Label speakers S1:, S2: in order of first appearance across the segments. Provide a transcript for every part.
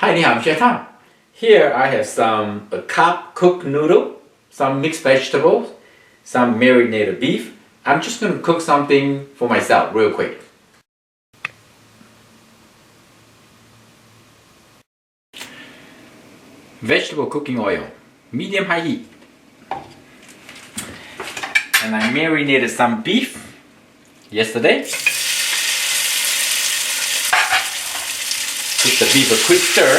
S1: Hi, ni hao, I'm Chef Tom. Here I have a cup cooked noodle, some mixed vegetables, some marinated beef. I'm just going to cook something for myself real quick. Vegetable cooking oil, medium high heat. And I marinated some beef yesterday. Give the beef a quick stir.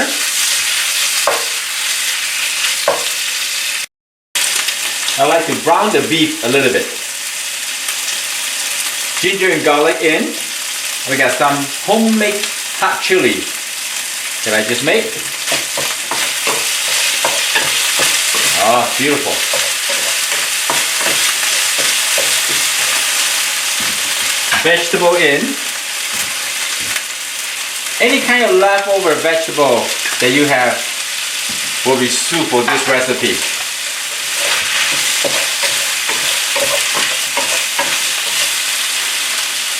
S1: I like to brown the beef a little bit. Ginger and garlic in. We got some homemade hot chili that I just made. Oh, beautiful. Vegetable in. Any kind of leftover vegetable that you have will be soup for this recipe.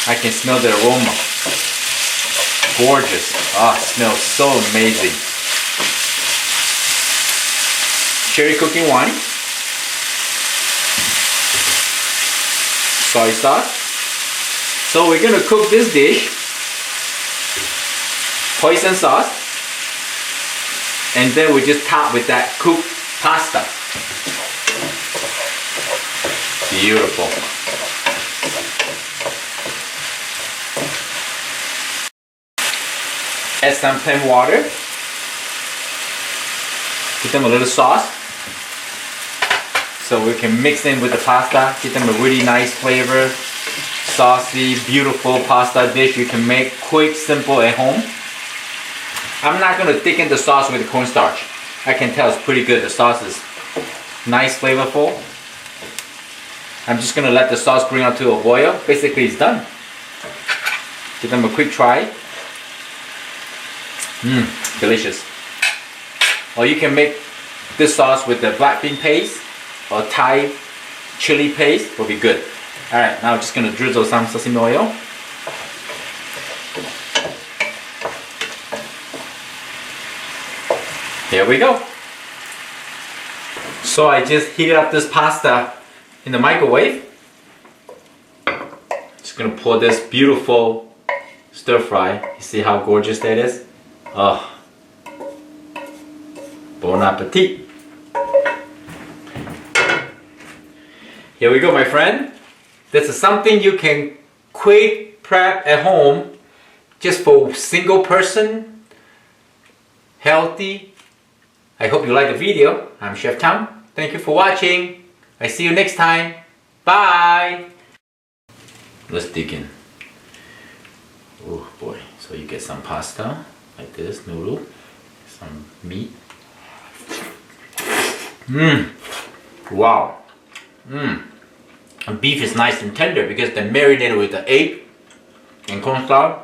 S1: I can smell the aroma. Gorgeous. Ah, it smells so amazing. Cherry cooking wine. Soy sauce. So we're gonna cook this dish. Hoisin sauce, and then we just top with that cooked pasta. Beautiful. Add some plain water. Give them a little sauce, so we can mix in with the pasta. Give them a really nice flavor. Saucy, beautiful pasta dish you can make quick, simple at home. I'm not going to thicken the sauce with the cornstarch. I can tell it's pretty good. The sauce is nice, flavorful. I'm just going to let the sauce bring out to a boil. Basically, it's done. Give them a quick try. Delicious. Or you can make this sauce with the black bean paste or Thai chili paste. Will be good. Alright, now I'm just going to drizzle some sesame oil. Here we go. So I just heated up this pasta in the microwave. Just gonna pour this beautiful stir fry. You see how gorgeous that is? Oh, bon appetit. Here we go, my friend. This is something you can quick prep at home, just for single person, healthy. I hope you like the video. I'm Chef Tom. Thank you for watching. I see you next time. Bye. Let's dig in. Oh boy. So you get some pasta like this, noodle, some meat. Wow. And beef is nice and tender because they're marinated with the egg and cornstarch.